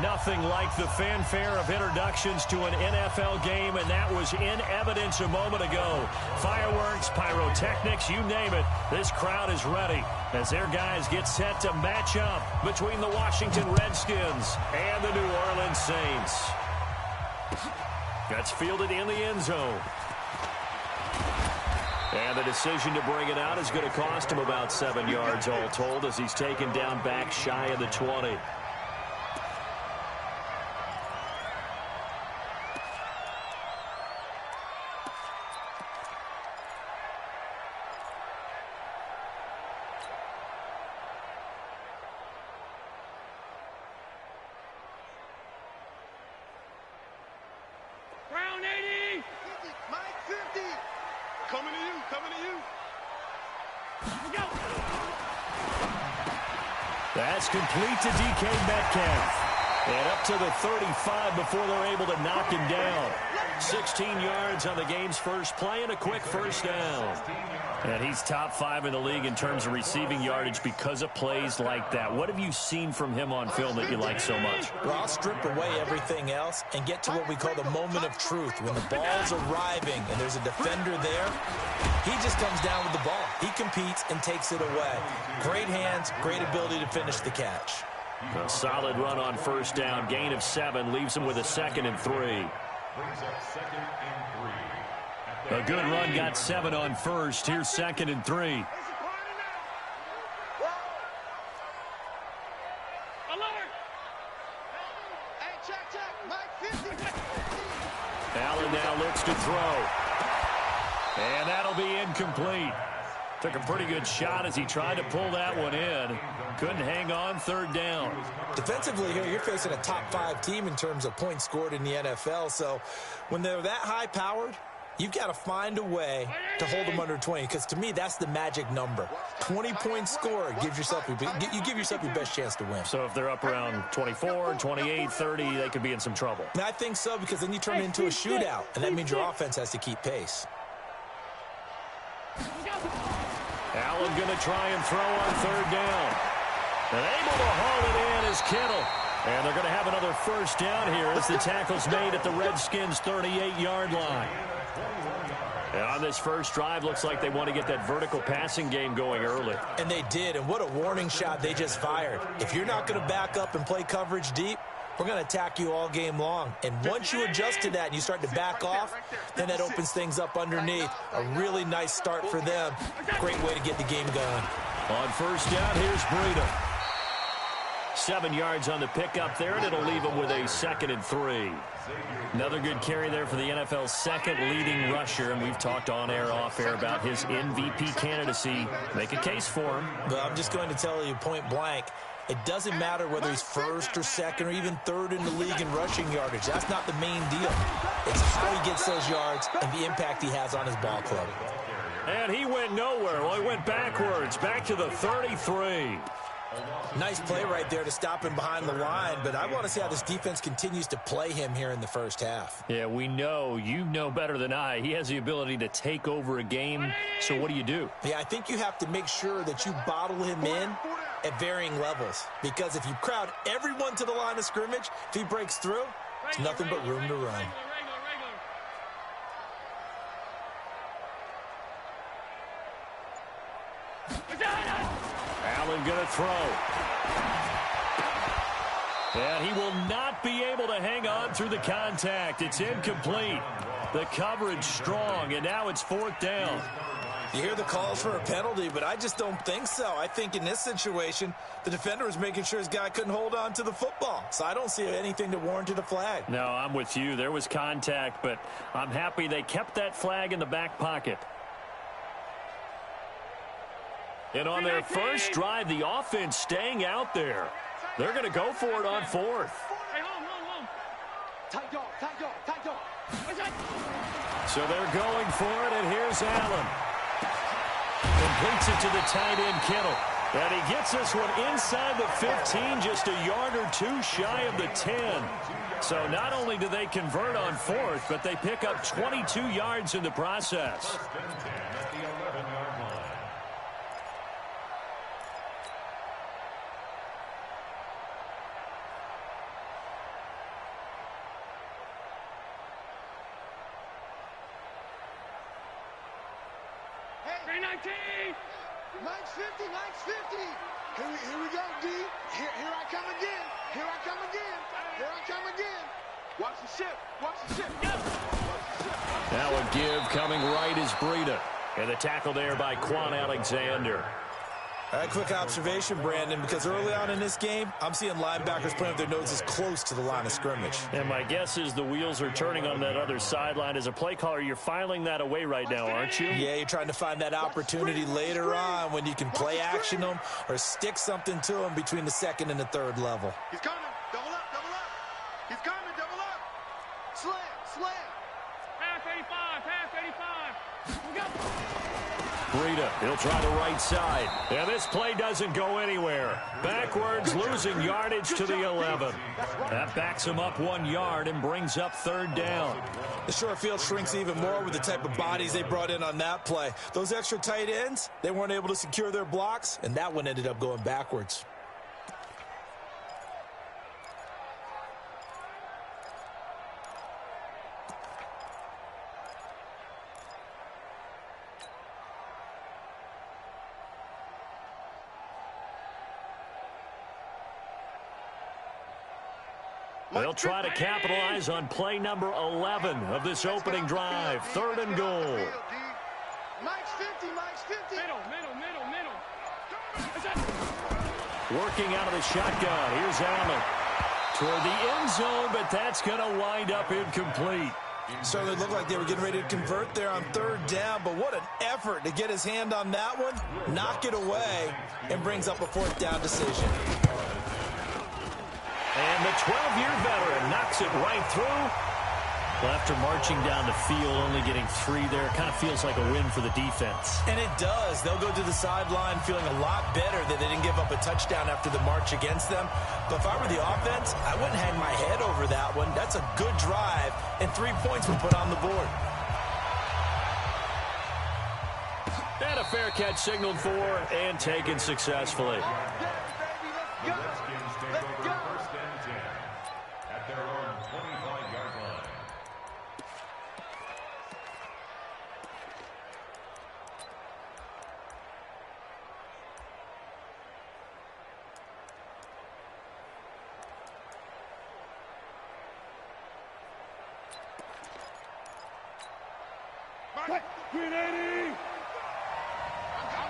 Nothing like the fanfare of introductions to an NFL game, and that was in evidence a moment ago. Fireworks, pyrotechnics, you name it. This crowd is ready as their guys get set to match up between the Washington Redskins and the New Orleans Saints. That's fielded in the end zone. And the decision to bring it out is going to cost him about 7 yards all told as he's taken down back shy of the 20. That's complete to DK Metcalf. And up to the 35 before they're able to knock him down. 16 yards on the game's first play and a quick first down. And he's top 5 in the league in terms of receiving yardage because of plays like that. What have you seen from him on film that you like so much? Well, I'll strip away everything else and get to what we call the moment of truth. When the ball's arriving and there's a defender there, he just comes down with the ball. He competes and takes it away. Great hands, great ability to finish the catch. A solid run on first down. Gain of 7 leaves him with a 2nd and 3. A good run got 7 on first. Here's 2nd and 3. Allen now looks to throw. And that'll be incomplete. Took a pretty good shot as he tried to pull that one in. Couldn't hang on, 3rd down. Defensively here, you're facing a top 5 team in terms of points scored in the NFL. So when they're that high-powered, you've got to find a way to hold them under 20, because to me, that's the magic number. 20 points scored gives yourself you give yourself your best chance to win. So if they're up around 24, 28, 30, they could be in some trouble. And I think so, because then you turn it into a shootout, and that means your offense has to keep pace. Allen going to try and throw on 3rd down. And able to haul it in is Kittle. And they're going to have another first down here as the tackle's made at the Redskins' 38-yard line. And on this first drive, looks like they want to get that vertical passing game going early. And they did, and what a warning shot they just fired. If you're not going to back up and play coverage deep, we're going to attack you all game long. And once you adjust to that and you start to back off, then that opens things up underneath. A really nice start for them. Great way to get the game going. On first down, here's Breida. 7 yards on the pickup there, and it'll leave him with a 2nd and 3. Another good carry there for the NFL's 2nd leading rusher, and we've talked on air, off air about his MVP candidacy. Make a case for him. But I'm just going to tell you point blank, it doesn't matter whether he's 1st or 2nd or even 3rd in the league in rushing yardage. That's not the main deal. It's how he gets those yards and the impact he has on his ball club. And he went nowhere. Well, he went backwards, back to the 33. Nice play right there to stop him behind the line, but I want to see how this defense continues to play him here in the first half. Yeah, we know. You know better than I. He has the ability to take over a game, so what do? Yeah, I think you have to make sure that you bottle him in at varying levels, because if you crowd everyone to the line of scrimmage, if he breaks through, it's nothing but room to run. Allen going to throw. And he will not be able to hang on through the contact. It's incomplete. The coverage strong, and now it's 4th down. You hear the calls for a penalty, but I just don't think so. I think in this situation, the defender was making sure his guy couldn't hold on to the football. So I don't see anything that warranted a flag. No, I'm with you. There was contact, but I'm happy they kept that flag in the back pocket. And on their first drive, the offense staying out there. They're going to go for it on 4th. So they're going for it, and here's Allen. Completes it to the tight end, Kittle. And he gets this one inside the 15, just a yard or 2 shy of the 10. So not only do they convert on 4th, but they pick up 22 yards in the process. Mike's 50, Mike's 50. Here we go, D. Here I come again. Here I come again. Here I come again. Watch the ship. Watch the ship. Watch the ship. Now a give coming right is Breida. And the tackle there by Quan Alexander. All right, quick observation, Brandon, because early on in this game, I'm seeing linebackers playing with their noses close to the line of scrimmage. And my guess is the wheels are turning on that other sideline. As a play caller, you're filing that away right now, aren't you? Yeah, you're trying to find that opportunity later on when you can play action them or stick something to them between the second and the third level. He's coming. Double up, double up. He's coming, double up. Slam, slam. Pass 85, pass 85. We go. Breida, he'll try the right side. And this play doesn't go anywhere. Backwards, losing yardage to the 11. That backs him up 1 yard and brings up third down. The short field shrinks even more with the type of bodies they brought in on that play. Those extra tight ends, they weren't able to secure their blocks, and that one ended up going backwards. They'll try to capitalize on play number 11 of this opening drive. Third and goal. Mike's 50, Mike's 50. Middle. Working out of the shotgun. Here's Allen. Toward the end zone, but that's going to wind up incomplete. Certainly looked like they were getting ready to convert there on third down, but what an effort to get his hand on that one, knock it away, and brings up a fourth down decision. And the 12-year veteran knocks it right through. Well, after marching down the field, only getting 3 there, kind of feels like a win for the defense. And it does. They'll go to the sideline feeling a lot better that they didn't give up a touchdown after the march against them. But if I were the offense, I wouldn't hang my head over that one. That's a good drive, and 3 points were put on the board. And a fair catch signaled for and taken successfully. Green 80! I'm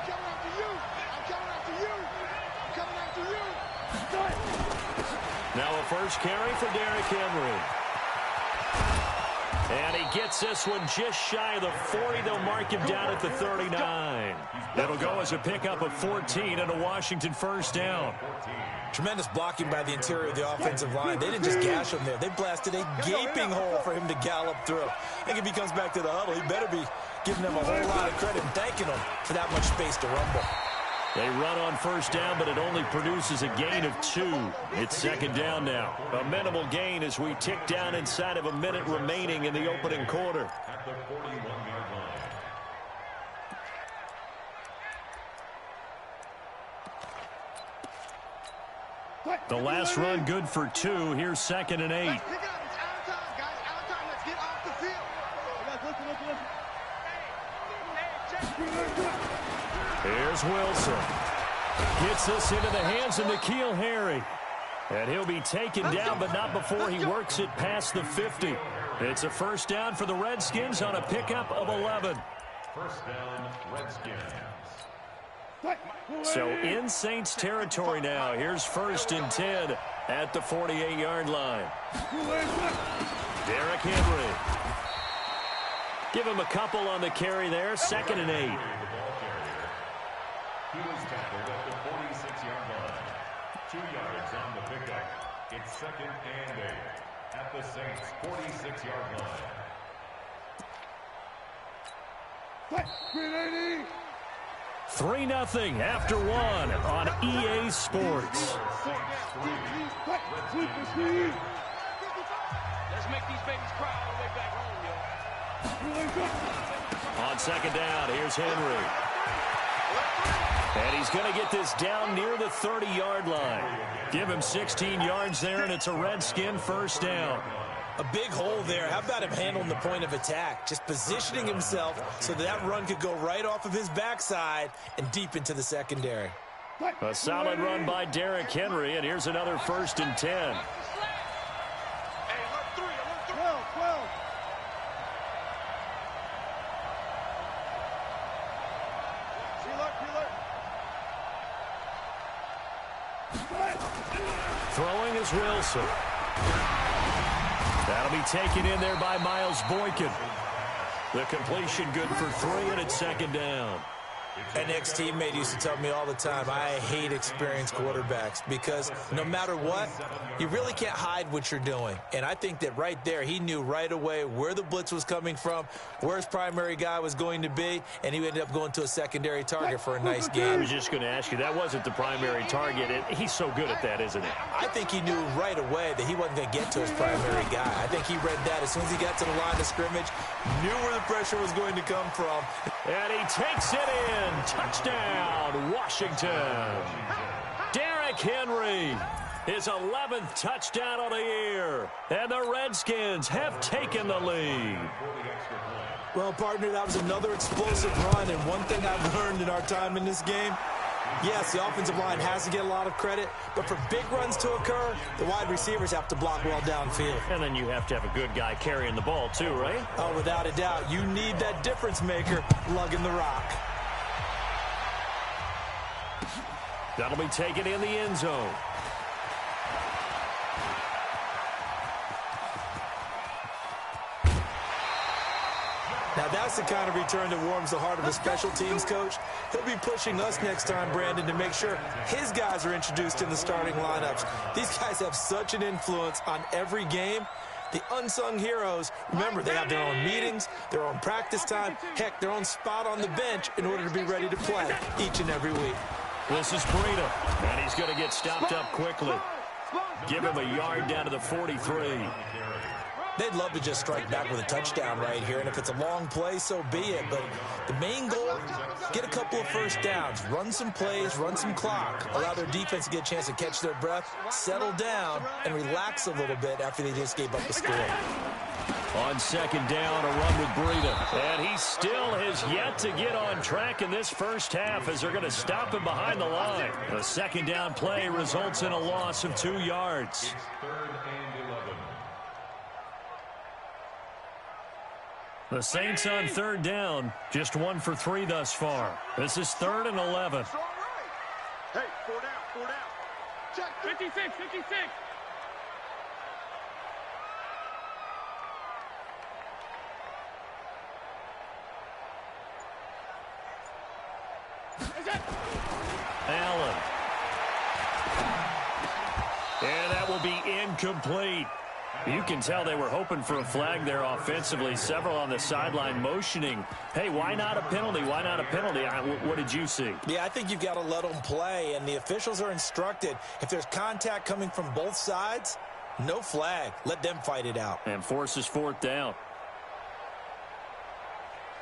coming after you! I'm coming after you! I'm coming after you! Now a first carry for Derrick Henry. And he gets this one just shy of the 40. They'll mark him down at the 39. It'll go as a pickup of 14 and a Washington first down. Tremendous blocking by the interior of the offensive line. They didn't just gash him there. They blasted a gaping hole for him to gallop through. I think if he comes back to the huddle, he better be giving them a whole lot of credit and thanking them for that much space to rumble. They run on first down, but it only produces a gain of 2. It's second down now. A minimal gain as we tick down inside of a minute remaining in the opening quarter. At the 41-yard line. The last run good for 2. Here's second and 8. Let's pick it up. It's out of time, guys. Out of time. Let's get off the field. Listen. Here's Wilson. Gets this into the hands of N'Keal Harry. And he'll be taken down, but not before he works it past the 50. It's a first down for the Redskins on a pickup of 11. First down, Redskins. So in Saints territory now. Here's first and 10 at the 48-yard line. Derrick Henry. Give him a couple on the carry there. Second and 8. He was tackled at the 46-yard line. 2 yards on the pickup. It's second and 8 at the Saints' 46-yard line. 3-0 after 1 on EA Sports. Let's make these babies cry all the way back home, yo. On second down, here's Henry. And he's going to get this down near the 30-yard line. Give him 16 yards there, and it's a Redskin first down. A big hole there. How about him handling the point of attack? Just positioning himself so that run could go right off of his backside and deep into the secondary. A solid run by Derrick Henry, and here's another 1st and 10. Hey, alert 3, alert 3. 12. Throwing is Wilson. That'll be taken in there by Miles Boykin. The completion good for 3, and it's 2nd down. An ex-teammate used to tell me all the time, I hate experienced quarterbacks because no matter what, you really can't hide what you're doing. And I think that right there, he knew right away where the blitz was coming from, where his primary guy was going to be, and he ended up going to a secondary target for a nice I game. was just going to ask you, that wasn't the primary target. He's so good at that, isn't he? I think he knew right away that he wasn't going to get to his primary guy. I think he read that as soon as he got to the line of scrimmage, knew where the pressure was going to come from. And he takes it in. Touchdown, Washington. Derrick Henry, his 11th touchdown of the year. And the Redskins have taken the lead. Well, partner, that was another explosive run. And one thing I've learned in our time in this game, yes, the offensive line has to get a lot of credit, but for big runs to occur, the wide receivers have to block well downfield. And then you have to have a good guy carrying the ball too, right? Oh, without a doubt. You need that difference maker lugging the rock. That'll be taken in the end zone. Now, that's the kind of return that warms the heart of a special teams coach. He'll be pushing us next time, Brandon, to make sure his guys are introduced in the starting lineups. These guys have such an influence on every game. The unsung heroes, remember, they have their own meetings, their own practice time, heck, their own spot on the bench in order to be ready to play each and every week. This is Breida, and he's going to get stopped up quickly. Give him a yard down to the 43. They'd love to just strike back with a touchdown right here, and if it's a long play, so be it. But the main goal, get a couple of first downs, run some plays, run some clock, allow their defense to get a chance to catch their breath, settle down, and relax a little bit after they just gave up the score. On 2nd down, a run with Breida. And he still has yet to get on track in this first half as they're going to stop him behind the line. The 2nd down play results in a loss of 2 yards. 3rd and 11. The Saints on 3rd down, just 1 for 3 thus far. This is 3rd and 11. It's all right. Hey, 4 down. Check 56. Allen. And that will be incomplete. You can tell they were hoping for a flag there offensively. Several on the sideline motioning, hey, why not a penalty? Why not a penalty? What did you see? Yeah, I think you've got to let them play, and the officials are instructed. If there's contact coming from both sides, no flag. Let them fight it out. And forces 4th down.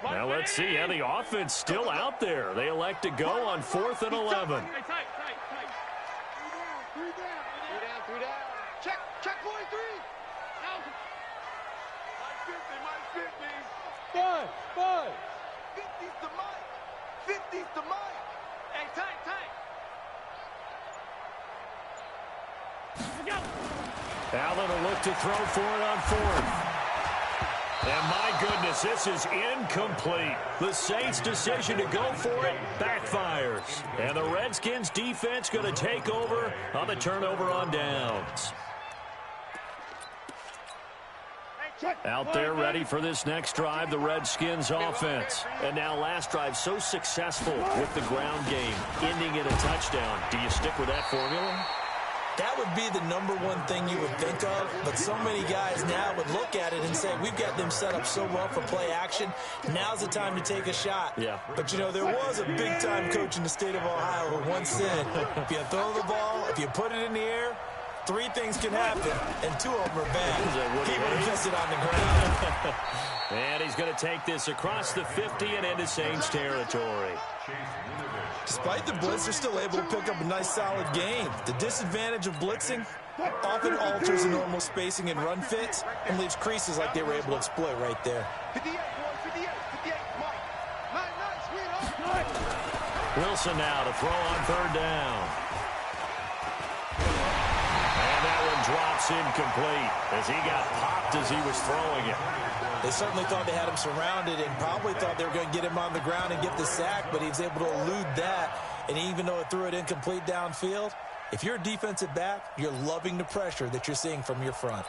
Now let's see how the offense still out there. They elect to go on 4th and 11. Tight. 3 down. Check 43. Mike 50. 5. 50's the Mike. Hey, tight. Allen will look to throw for it on 4th. And my goodness, this is incomplete. The Saints' decision to go for it backfires. And the Redskins' defense going to take over on the turnover on downs. Out there ready for this next drive, the Redskins offense. And now last drive so successful with the ground game, ending in a touchdown. Do you stick with that formula? That would be the number one thing you would think of, but so many guys now would look at it and say, we've got them set up so well for play action. Now's the time to take a shot. Yeah. But, you know, there was a big-time coach in the state of Ohio who once said, if you throw the ball, if you put it in the air, 3 things can happen, and 2 of them are bad. He would have just it on the ground. And he's going to take this across the 50 and into Saints territory. Despite the blitz, they're still able to pick up a nice, solid gain. The disadvantage of blitzing often alters the normal spacing and run fits and leaves creases like they were able to exploit right there. 58, boy, 58, 58, Mike. Nice, sweetheart. Wilson now to throw on third down. And that one drops incomplete as he got popped as he was throwing it. They certainly thought they had him surrounded and probably thought they were going to get him on the ground and get the sack, but he was able to elude that. And even though it threw it incomplete downfield, if you're a defensive back, you're loving the pressure that you're seeing from your front.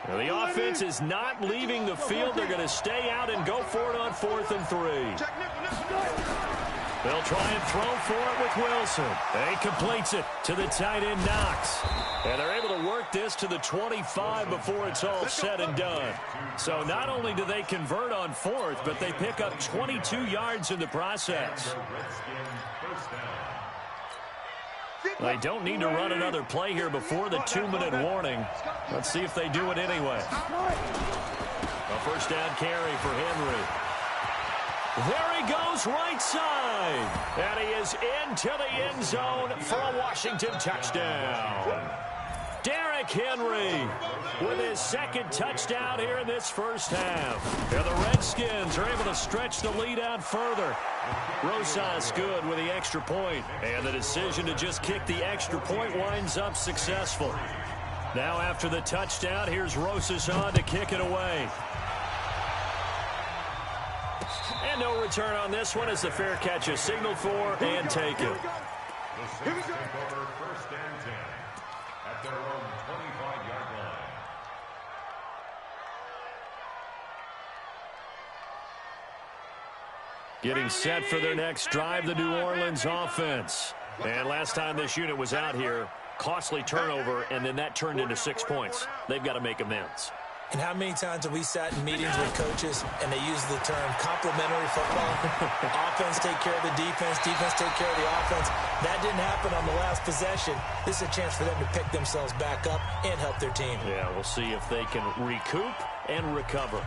Now the offense is not leaving the field. They're going to stay out and go for it on 4th and 3. They'll try and throw for it with Wilson. He completes it to the tight end Knox. And they're able to work this to the 25 before it's all said and done. So not only do they convert on 4th, but they pick up 22 yards in the process. They don't need to run another play here before the 2-minute warning. Let's see if they do it anyway. A first down carry for Henry. There he goes right side. And he is into the end zone for a Washington touchdown. Derrick Henry with his second touchdown here in this first half. And the Redskins are able to stretch the lead out further. Rosas good with the extra point, and the decision to just kick the extra point winds up successful. Now after the touchdown, here's Rosas on to kick it away. And no return on this one as the fair catch is signaled for and taken. Here we go. First and 10 at their own 25-yard line. Getting set for their next drive, the New Orleans offense. And last time this unit was out here, costly turnover, and then that turned into 6 points. They've got to make amends. And how many times have we sat in meetings with coaches and they use the term complementary football? Offense take care of the defense, defense take care of the offense. That didn't happen on the last possession. This is a chance for them to pick themselves back up and help their team. Yeah, we'll see if they can recoup and recover.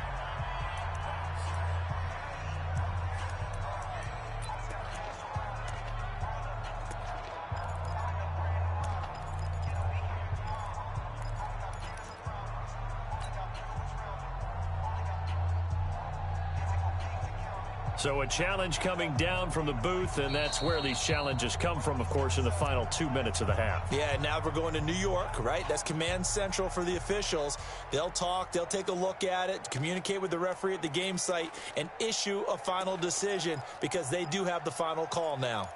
So a challenge coming down from the booth, and that's where these challenges come from, of course, in the final 2 minutes of the half. Yeah, now we're going to New York, right? That's command central for the officials. They'll talk, they'll take a look at it, communicate with the referee at the game site, and issue a final decision because they do have the final call now.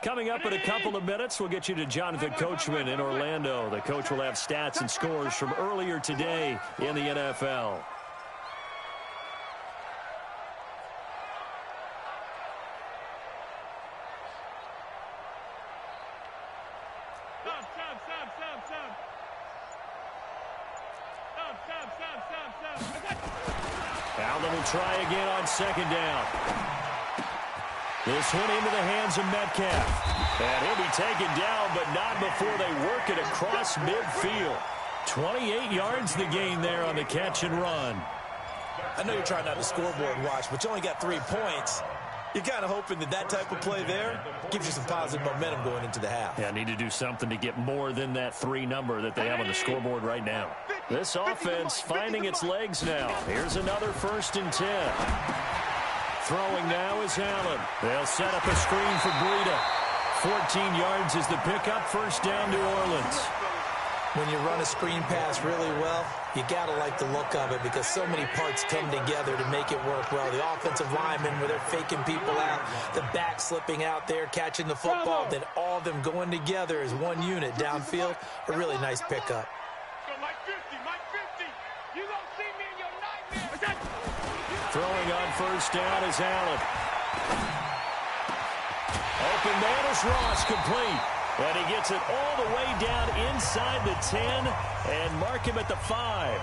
Coming up in a couple of minutes, we'll get you to Jonathan Coachman in Orlando. The coach will have stats and scores from earlier today in the NFL. Allen will try again on second down. This one into the hands of Metcalf. And he'll be taken down, but not before they work it across midfield. 28 yards the gain there on the catch and run. I know you're trying not to scoreboard watch, but you only got 3 points. You're kind of hoping that that type of play there gives you some positive momentum going into the half. Yeah, need to do something to get more than that 3 number that they have on the scoreboard right now. This offense finding its legs now. Here's another 1st and 10. Throwing now is Allen. They'll set up a screen for Breida. 14 yards is the pickup. First down, New Orleans. When you run a screen pass really well, you got to like the look of it because so many parts come together to make it work well. The offensive linemen, where they're faking people out, the back slipping out there, catching the football, then all of them going together as one unit downfield. A really nice pickup. Mike 50, Mike 50. You gonna see me in your nightmares. Throwing on first down is Allen. Open man is Ross, complete. And he gets it all the way down inside the 10 and mark him at the 5.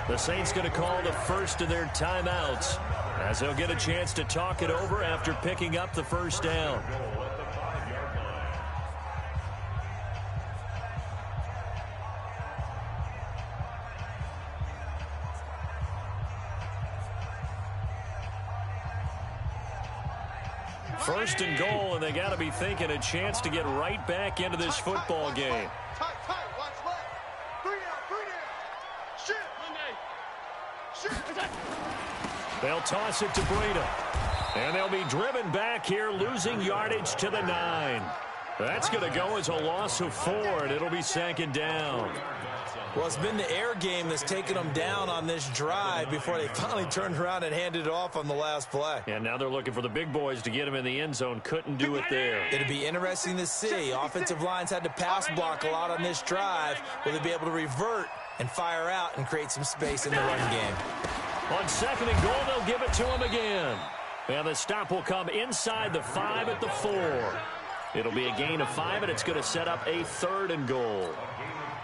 The Saints going to call the first of their timeouts as they'll get a chance to talk it over after picking up the first down. First and goal, and they got to be thinking a chance to get right back into this football game. Tight, watch left. 3 down. Shit. They'll toss it to Breida. And they'll be driven back here, losing yardage to the 9. That's going to go as a loss of 4, and it'll be second down. Well, it's been the air game that's taken them down on this drive before they finally turned around and handed it off on the last play. And now they're looking for the big boys to get him in the end zone. Couldn't do it there. It'll be interesting to see. Offensive lines had to pass block a lot on this drive. Will they be able to revert and fire out and create some space in the run game? On second and goal, they'll give it to him again. And the stop will come inside the 5 at the 4. It'll be a gain of 5, and it's going to set up a 3rd and goal.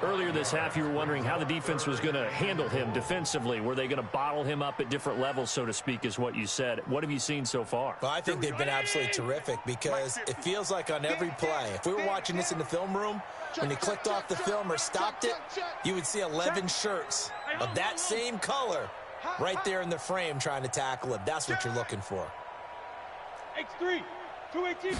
Earlier this half, you were wondering how the defense was going to handle him defensively. Were they going to bottle him up at different levels, so to speak, is what you said. What have you seen so far? Well, I think they've been absolutely terrific because it feels like on every play, if we were watching this in the film room, when they clicked off the film or stopped it, you would see 11 shirts of that same color right there in the frame trying to tackle it. That's what you're looking for. X3, 218.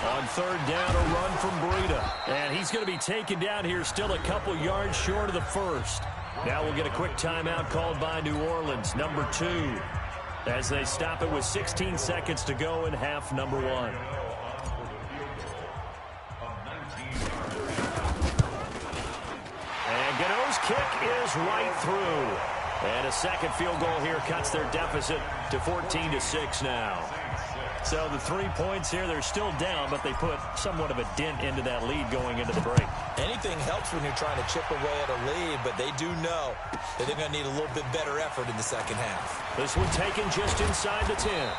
On third down, a run from Breida. And he's going to be taken down here, still a couple yards short of the first. Now we'll get a quick timeout called by New Orleans, number 2, as they stop it with 16 seconds to go in half number 1. And Gano's kick is right through. And a second field goal here cuts their deficit to 14-6 now. So the 3 points here, they're still down, but they put somewhat of a dent into that lead going into the break. Anything helps when you're trying to chip away at a lead, but they do know that they're going to need a little bit better effort in the second half. This one taken just inside the 10.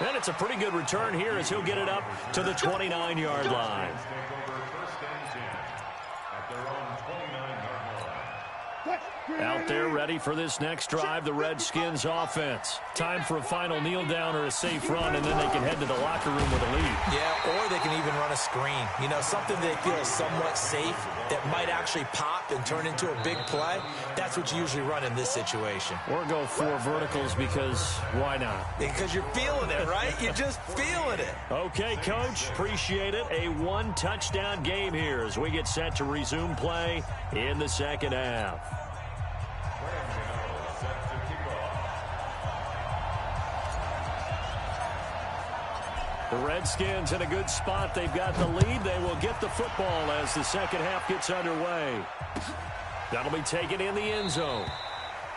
And it's a pretty good return here as he'll get it up to the 29-yard line. Out there ready for this next drive, the Redskins offense. Time for a final kneel down or a safe run, and then they can head to the locker room with a lead. Yeah, or they can even run a screen. You know, something they feel somewhat safe that might actually pop and turn into a big play. That's what you usually run in this situation. Or go 4 verticals because why not? Because you're feeling it, right? You're just feeling it. Okay, Coach, appreciate it. A 1-touchdown game here as we get set to resume play in the second half. The Redskins in a good spot. They've got the lead. They will get the football as the second half gets underway. That'll be taken in the end zone.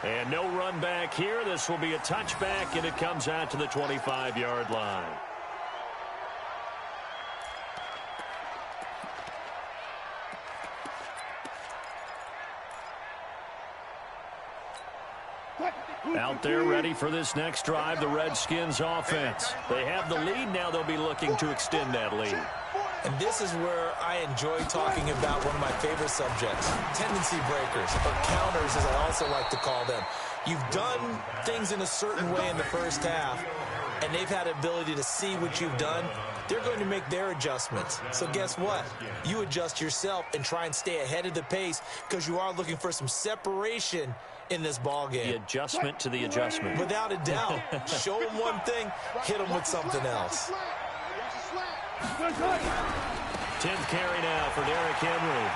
And no run back here. This will be a touchback, and it comes out to the 25-yard line. Out there ready for this next drive, the Redskins offense. They have the lead now. They'll be looking to extend that lead. And this is where I enjoy talking about one of my favorite subjects, tendency breakers, or counters as I also like to call them. You've done things in a certain way in the first half, and they've had the ability to see what you've done. They're going to make their adjustments. So guess what? You adjust yourself and try and stay ahead of the pace because you are looking for some separation in this ball game. The adjustment to the adjustment. Without a doubt. Show them one thing, hit them with something else. 10th carry now for Derrick Henry.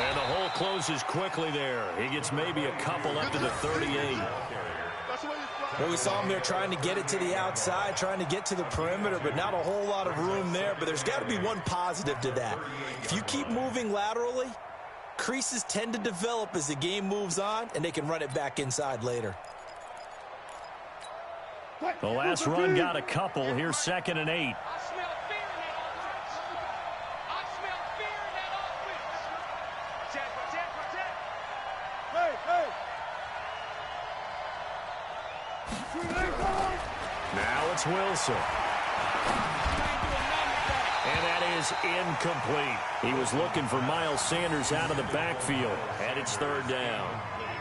And the hole closes quickly there. He gets maybe a couple up to the 38. Well, we saw him there trying to get it to the outside, trying to get to the perimeter, but not a whole lot of room there. But there's got to be one positive to that. If you keep moving laterally, creases tend to develop as the game moves on, and they can run it back inside later. The last run got a couple. Here's 2nd and 8. Now it's Wilson. And And that is incomplete. He was looking for Miles Sanders out of the backfield, and it's third down.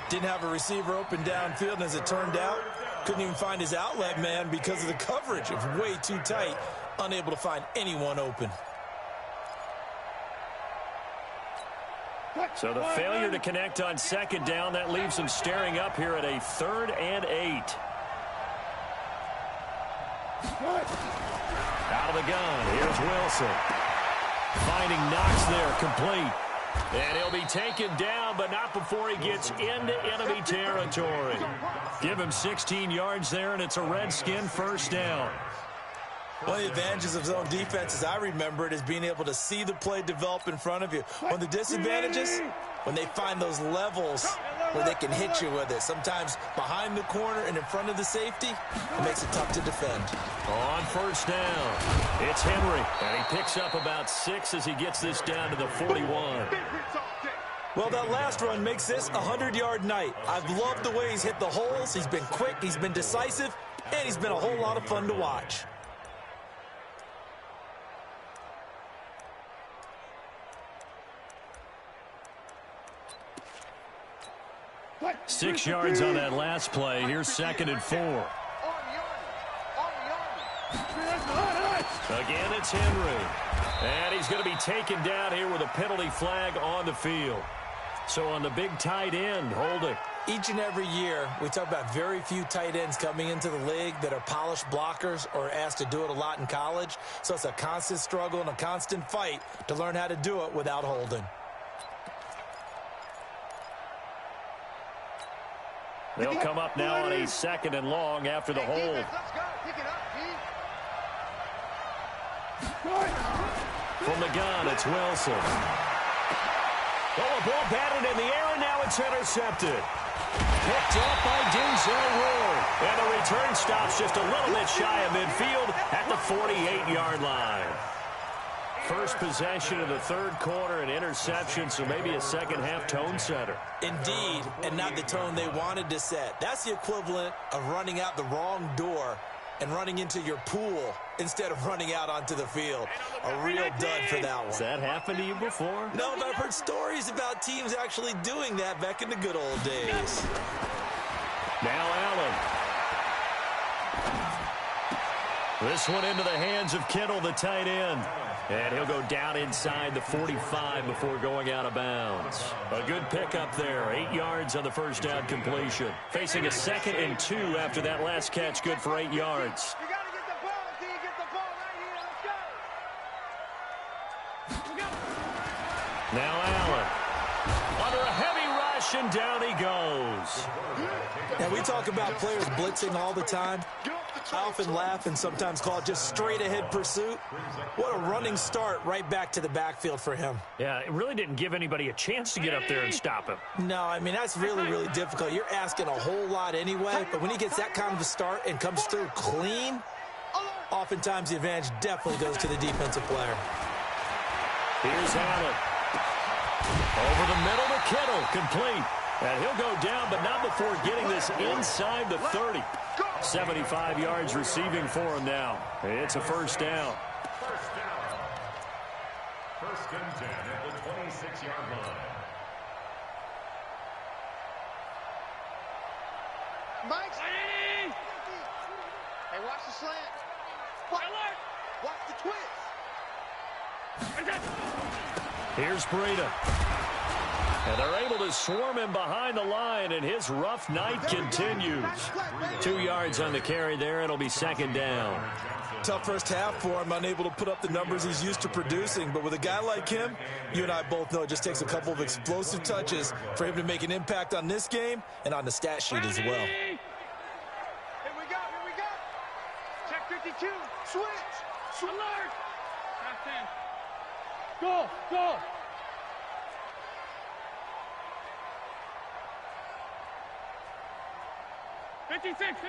Didn't have a receiver open downfield, and as it turned out, couldn't even find his outlet man because of the coverage. It was way too tight, unable to find anyone open. So the failure to connect on second down, that leaves him staring up here at a 3rd and 8. Out of the gun, here's Wilson. Finding Knox there, complete. And he'll be taken down, but not before he gets into enemy territory. Give him 16 yards there, and it's a Redskin first down. One of the advantages of zone defense, as I remember it, is being able to see the play develop in front of you. One of the disadvantages, when they find those levels where they can hit you with it. Sometimes behind the corner and in front of the safety, it makes it tough to defend. On first down, it's Henry, and he picks up about 6 as he gets this down to the 41. Well, that last run makes this a 100-yard night. I've loved the way he's hit the holes. He's been quick, he's been decisive, and he's been a whole lot of fun to watch. What? 6 yards on that last play. Here's 2nd and 4. Again, it's Henry. And he's going to be taken down here with a penalty flag on the field. So on the big tight end, holding. Each and every year, we talk about very few tight ends coming into the league that are polished blockers or asked to do it a lot in college. So it's a constant struggle and a constant fight to learn how to do it without holding. They'll come up now on a 2nd and long after the hold. From the gun, it's Wilson. Oh, a ball batted in the air, and now it's intercepted. Picked up by Denzel Ward. And the return stops just a little bit shy of midfield at the 48-yard line. First possession of the 3rd quarter, an interception, so maybe a second-half tone setter. Indeed, and not the tone they wanted to set. That's the equivalent of running out the wrong door and running into your pool instead of running out onto the field. A real dud for that one. Has that happened to you before? No, but I've heard stories about teams actually doing that back in the good old days. Now Allen. This one into the hands of Kittle, the tight end. And he'll go down inside the 45 before going out of bounds. A good pickup there. 8 yards on the first down completion. Facing a 2nd and 2 after that last catch. Good for 8 yards. You got to get the ball until you get the ball right here. Let's go. Now Allen. Under a heavy rush, and down he goes. And we talk about players blitzing all the time. I often laugh and sometimes call it just straight-ahead pursuit. What a running start right back to the backfield for him. Yeah, it really didn't give anybody a chance to get up there and stop him. No, I mean, that's really, really difficult. You're asking a whole lot anyway, but when he gets that kind of a start and comes through clean, oftentimes the advantage definitely goes to the defensive player. Here's Allen. Over the middle to Kittle, complete. And he'll go down, but not before getting this inside the 30. 75 yards receiving for him now. It's a first down. First and 10 at the 26-yard line. Mike's. Hey, watch the slant. Watch the twist. Here's Breida. And they're able to swarm him behind the line, and his rough night continues. 2 yards on the carry there. It'll be 2nd down. Tough first half for him, unable to put up the numbers he's used to producing. But with a guy like him, you and I both know it just takes a couple of explosive touches for him to make an impact on this game and on the stat sheet as well. Here we go. Check 52. Switch. Alert. Go. 56.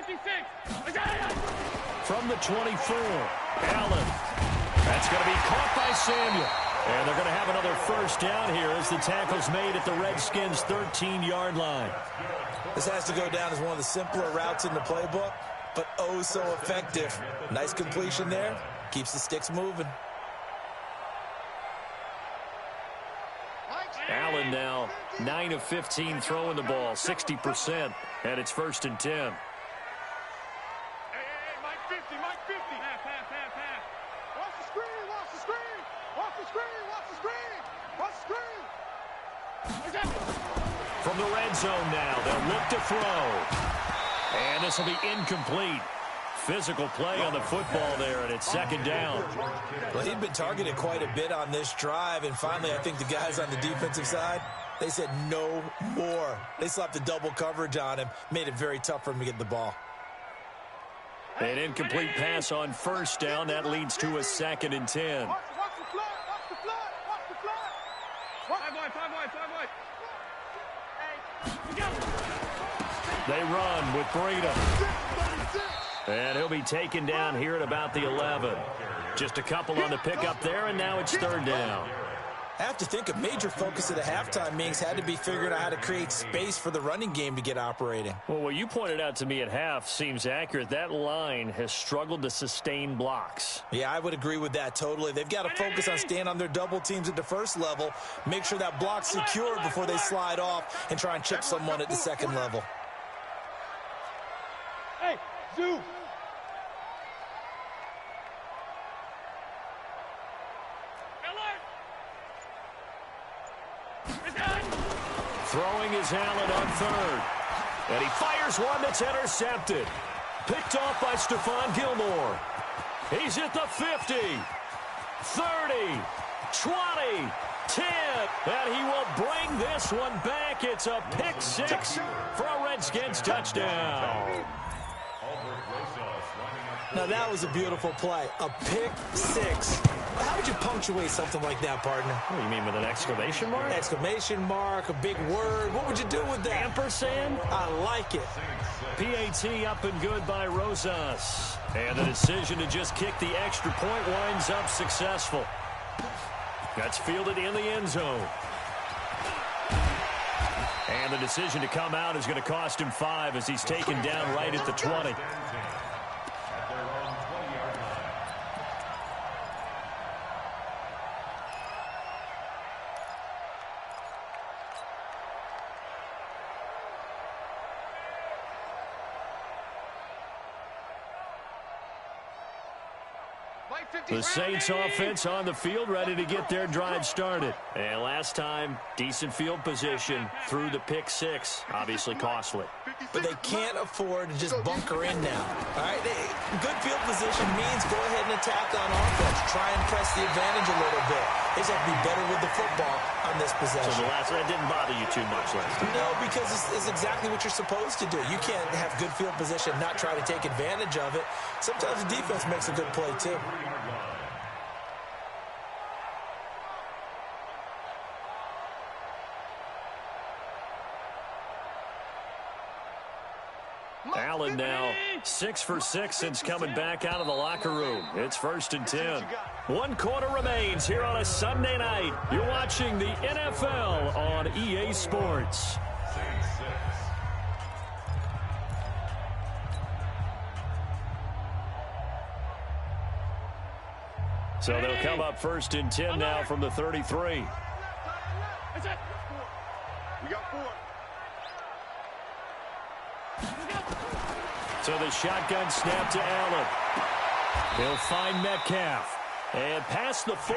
From the 24, Allen. That's going to be caught by Samuel. And they're going to have another first down here as the tackle's made at the Redskins' 13-yard line. This has to go down as one of the simpler routes in the playbook, but oh so effective. Nice completion there. Keeps the sticks moving. Allen now 9 of 15 throwing the ball, 60%, and it's 1st and 10. Hey, Mike 50, Mike 50. Pass. Watch the screen, watch the screen. Watch the screen, watch the screen. Watch the screen. From the red zone now, they'll look to throw. And this will be incomplete. Physical play on the football there, and it's 2nd down. Well, he'd been targeted quite a bit on this drive, and finally I think the guys on the defensive side, they said no more. They slapped the double coverage on him, made it very tough for him to get the ball. An incomplete pass on 1st down. That leads to a 2nd and 10. Watch the flood, watch the flood, watch the flood. 5 wide. They run with Breida. And he'll be taken down here at about the 11. Just a couple on the pickup there, and now it's 3rd down. I have to think a major focus of the halftime meetings had to be figuring out how to create space for the running game to get operating. Well, what you pointed out to me at half seems accurate. That line has struggled to sustain blocks. Yeah, I would agree with that totally. They've got to focus on staying on their double teams at the 1st level, make sure that block's secured before they slide off and try and chip someone at the 2nd level. Hey, Zoo. Throwing is Allen on 3rd. And he fires one that's intercepted. Picked off by Stephon Gilmore. He's at the 50, 30, 20, 10. And he will bring this one back. It's a pick 6 for a Redskins touchdown. Now, that was a beautiful play. A pick 6. How would you punctuate something like that, partner? What do you mean, with an exclamation mark? Exclamation mark, a big word. What would you do with that? Ampersand? I like it. PAT up and good by Rosas. And the decision to just kick the extra point winds up successful. That's fielded in the end zone. And the decision to come out is going to cost him 5 as he's taken down right at the 20. The Saints offense on the field, ready to get their drive started. And last time, decent field position through the pick 6. Obviously costly. But they can't afford to just bunker in now. All right, good field position means go ahead and attack on offense. Try and press the advantage a little bit. They just have to be better with the football on this possession. So that didn't bother you too much last time? No, because it's exactly what you're supposed to do. You can't have good field position, not try to take advantage of it. Sometimes the defense makes a good play, too. Allen now 6 for 6 since coming back out of the locker room. It's 1st and 10. 1 quarter remains here on a Sunday night. You're watching the NFL on EA Sports. So they'll come up 1st and 10 now from the 33. That's it. We got 4. So the shotgun snap to Allen. He'll find Metcalf. And past the 40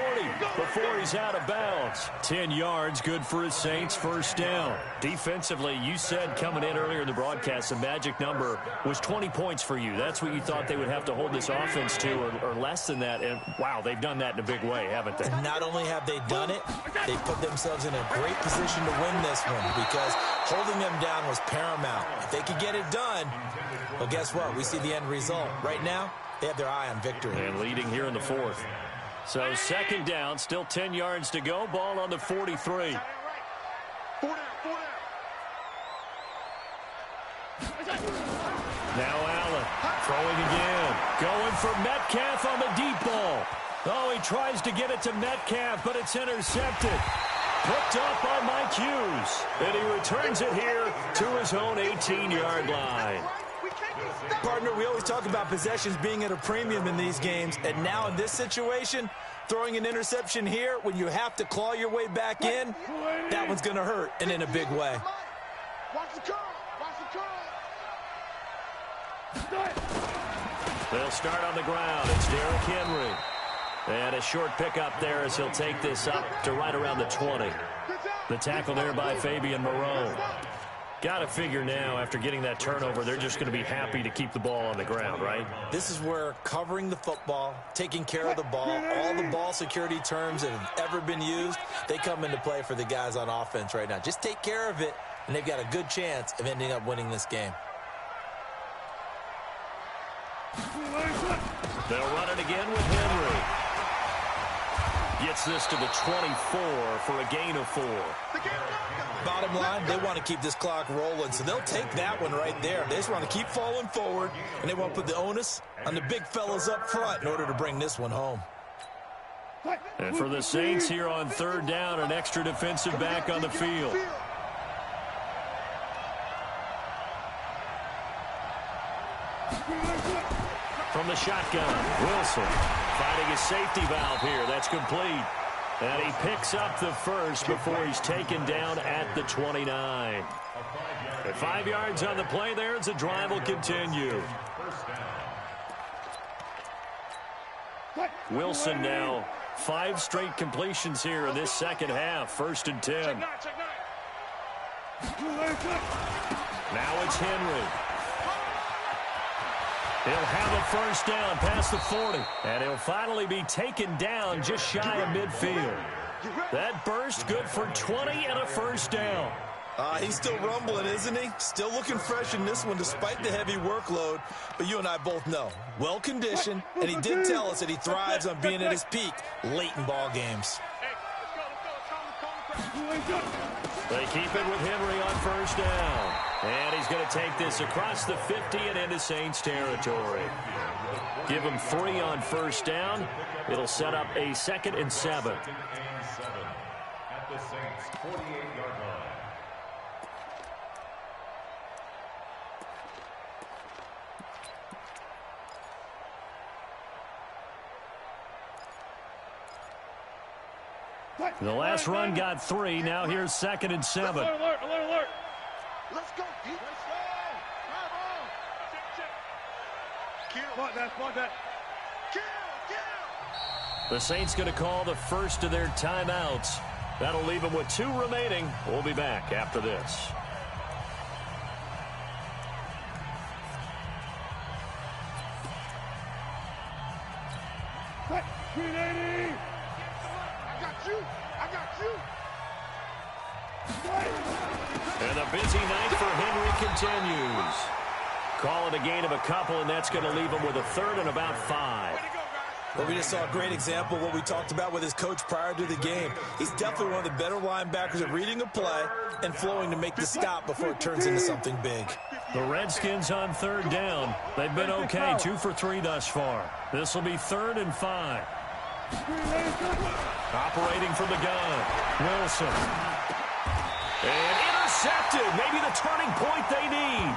before he's out of bounds. 10 yards, good for his Saints, 1st down. Defensively, you said coming in earlier in the broadcast, the magic number was 20 points for you. That's what you thought they would have to hold this offense to, or less than that. And, wow, they've done that in a big way, haven't they? And not only have they done it, they put themselves in a great position to win this one because holding them down was paramount. If they could get it done, well, guess what? We see the end result. Right now, they have their eye on victory. And leading here in the 4th. So 2nd down, still 10 yards to go. Ball on the 43. 4 down. Now Allen throwing again. Going for Metcalf on the deep ball. Oh, he tries to get it to Metcalf, but it's intercepted. Picked up by Mike Hughes. And he returns it here to his own 18-yard line. Partner, we always talk about possessions being at a premium in these games, and now in this situation, Throwing an interception here when you have to claw your way back in, that one's going to hurt, and in a big way. Watch the curl. Watch the curl. They'll start on the ground. It's Derrick Henry. And a short pickup there as he'll take this up to right around the 20. The tackle there by Fabian Moreau. Got to figure now, after getting that turnover, they're just going to be happy to keep the ball on the ground, right? This is where covering the football, taking care of the ball, all the ball security terms that have ever been used, they come into play for the guys on offense right now. Just take care of it, and they've got a good chance of ending up winning this game. They'll run it again with Henry. Gets this to the 24 for a gain of 4. Bottom line, they want to keep this clock rolling, so they'll take that one right there. They just want to keep falling forward, and they want to put the onus on the big fellas up front in order to bring this one home. And for the Saints here on third down, an extra defensive back on the field. From the shotgun, Wilson finding his safety valve here. That's complete. And he picks up the first before he's taken down at the 29. At 5 yards on the play there as the drive will continue. Wilson now 5 straight completions here in this second half. 1st and 10. Now it's Henry. He'll have a first down past the 40. And he'll finally be taken down just shy of midfield. That burst good for 20 and a first down. He's still rumbling, isn't he? Still looking fresh in this one despite the heavy workload. But you and I both know, well-conditioned, and he did tell us that he thrives on being at his peak late in ball games. They keep it with Henry on first down. And he's going to take this across the 50 and into Saints territory. Give him 3 on first down. It'll set up a 2nd and 7. At the Saints' 48-yard line. The last run got 3. Now here's 2nd and 7. Alert, alert, alert. Let's go, Pete. Let's go. The Saints going to call the first of their timeouts. That'll leave them with 2 remaining. We'll be back after this. And a busy night for Henry continues. Call it a gain of a couple, and that's going to leave him with a 3rd and about 5. Well, we just saw a great example of what we talked about with his coach prior to the game. He's definitely one of the better linebackers at reading a play and flowing to make the stop before it turns into something big. The Redskins on 3rd down. They've been okay, 2 for 3 thus far. This will be 3rd and 5. Operating from the gun, Wilson. And intercepted. Maybe the turning point they need.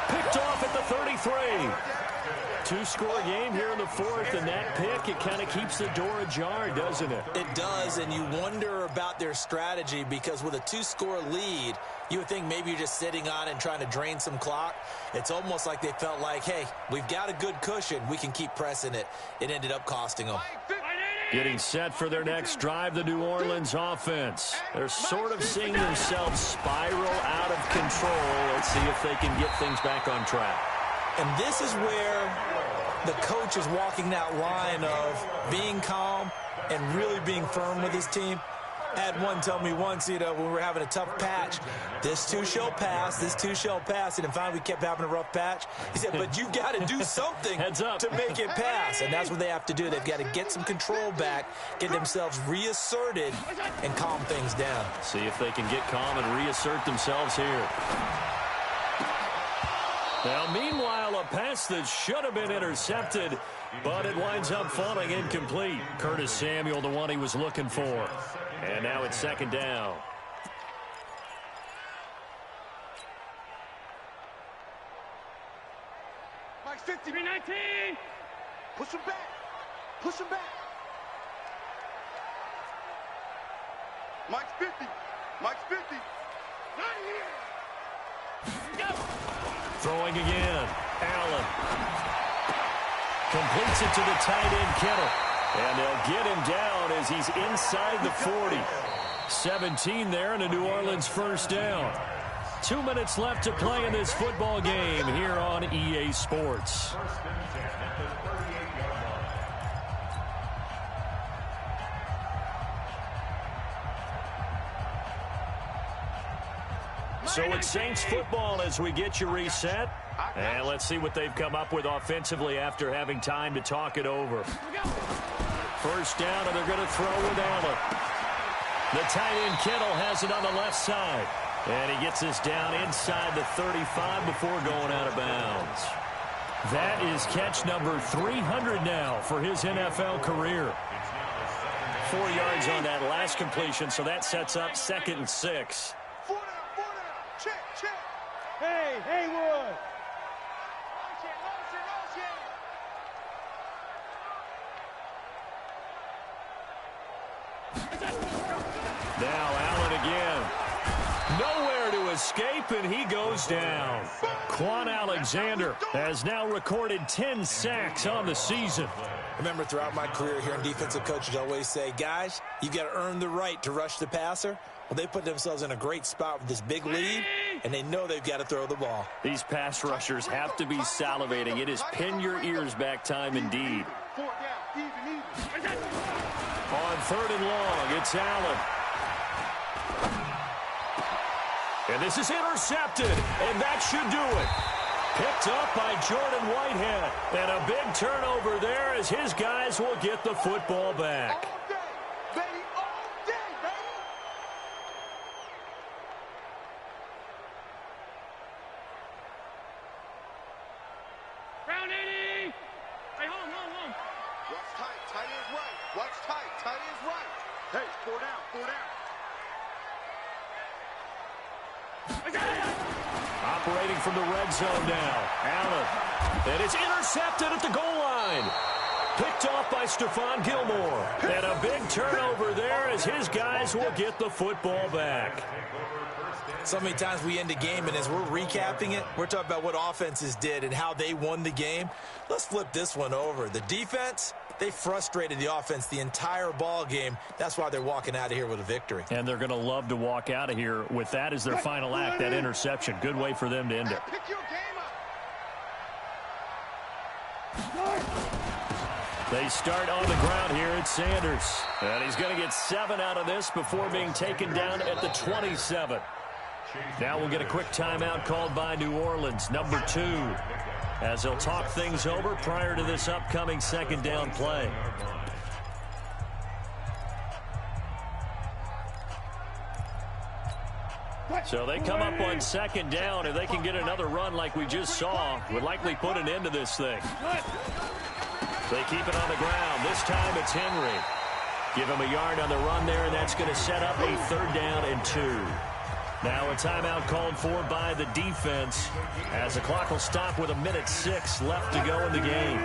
Picked off at the 33. 2-score game here in the 4th, and that pick, it kind of keeps the door ajar, doesn't it? It does, and you wonder about their strategy because with a 2-score lead, you would think maybe you're just sitting on it and trying to drain some clock. It's almost like they felt like, hey, we've got a good cushion. We can keep pressing it. It ended up costing them. Getting set for their next drive, the New Orleans offense. They're sort of seeing themselves spiral out of control. Let's see if they can get things back on track. And this is where the coach is walking that line of being calm and really being firm with his team. I had one tell me once, when we were having a tough patch, this too shall pass, this too shall pass. And then finally we kept having a rough patch. He said, but you've got to do something Heads up. to make it pass. And that's what they have to do. They've got to get some control back, get themselves reasserted, and calm things down. See if they can get calm and reassert themselves here. Now, meanwhile, a pass that should have been intercepted, but it winds up falling incomplete. Curtis Samuel, the one he was looking for. And now it's 2nd down. Mike 50, 19. Push him back. Push him back. Mike's 50. Mike's 50. Not here. Throwing again. Allen. Completes it to the tight end, Kittle. And they'll get him down as he's inside the 40. 17 there and a New Orleans first down. 2 minutes left to play in this football game here on EA Sports. So it's Saints football as we get you reset. And let's see what they've come up with offensively after having time to talk it over. First down, and they're going to throw with Allen. The tight end Kittle has it on the left side. And he gets this down inside the 35 before going out of bounds. That is catch number 300 now for his NFL career. 4 yards on that last completion, so that sets up 2nd and 6. 4 down, 4 down. Check, check. Hey, Haywood. Now Allen again. Nowhere to escape, and he goes down. Quan Alexander has now recorded 10 sacks on the season. Remember, throughout my career here in defensive coaches, I always say, guys, you got to earn the right to rush the passer. Well, they put themselves in a great spot with this big lead, and they know they've got to throw the ball. These pass rushers have to be salivating. It is pin your ears back time indeed. 4 down, even. On 3rd and long, it's Allen. And this is intercepted, and that should do it. Picked up by Jordan Whitehead. And a big turnover there as his guys will get the football back. All day, baby, all day, baby. Round 80. Hey, home. Watch tight, tight ends right. Watch tight, tight ends right. Hey, 4 down, 4 down. Operating from the red zone now. Allen. And it's intercepted at the goal line. Picked off by Stephon Gilmore. And a big turnover there as his guys will get the football back. So many times we end a game, and as we're recapping it, we're talking about what offenses did and how they won the game. Let's flip this one over. The defense, they frustrated the offense the entire ball game. That's why they're walking out of here with a victory. And they're going to love to walk out of here with that as their final act, that interception. Good way for them to end it. Pick your game up. They start on the ground here at Sanders. And he's going to get 7 out of this before being taken down at the 27. Now we'll get a quick timeout called by New Orleans, number 2, as they'll talk things over prior to this upcoming 2nd down play. So they come up on 2nd down. If they can get another run like we just saw, would likely put an end to this thing. They keep it on the ground. This time it's Henry. Give him a yard on the run there, and that's going to set up a 3rd down and 2. Now a timeout called for by the defense as the clock will stop with 1:06 left to go in the game.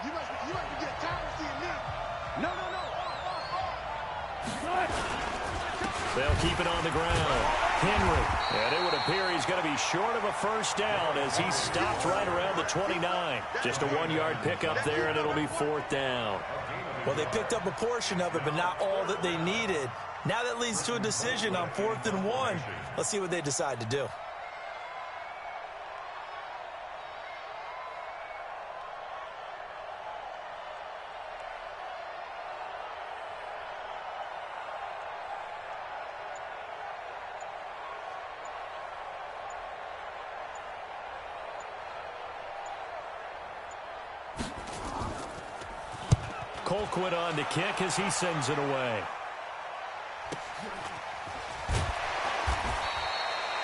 You must be getting tired of seeing me. No. They'll keep it on the ground. Henry. And it would appear he's going to be short of a first down as he stopped right around the 29. Just a 1-yard pickup there, and it'll be 4th down. Well, they picked up a portion of it, but not all that they needed. Now that leads to a decision on 4th and 1. Let's see what they decide to do. Colquitt on to kick as he sends it away.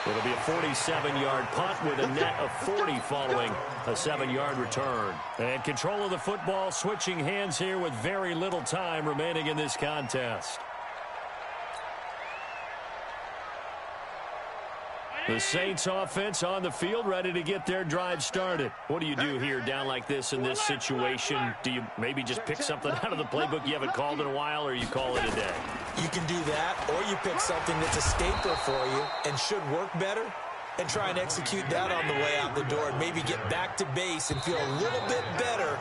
It'll be a 47-yard punt with a net of 40 following a 7-yard return. And control of the football switching hands here with very little time remaining in this contest. The Saints offense on the field, ready to get their drive started. What do you do here down like this in this situation? Do you maybe just pick something out of the playbook you haven't called in a while, or you call it a day? You can do that, or you pick something that's a staple for you and should work better and try and execute that on the way out the door and maybe get back to base and feel a little bit better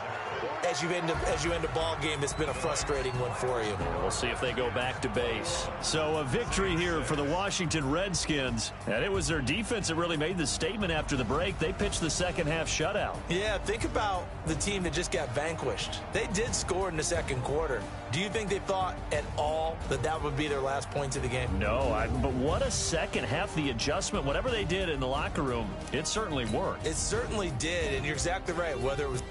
as you end a ball game that's been a frustrating one for you. We'll see if they go back to base. So a victory here for the Washington Redskins, and it was their defense that really made the statement after the break. They pitched the second half shutout. Yeah, think about the team that just got vanquished. They did score in the second quarter. Do you think they thought at all that that would be their last points of the game? No, but what a second half. The adjustment, whatever they did in the locker room, it certainly worked. It certainly did, and you're exactly right. Whether it was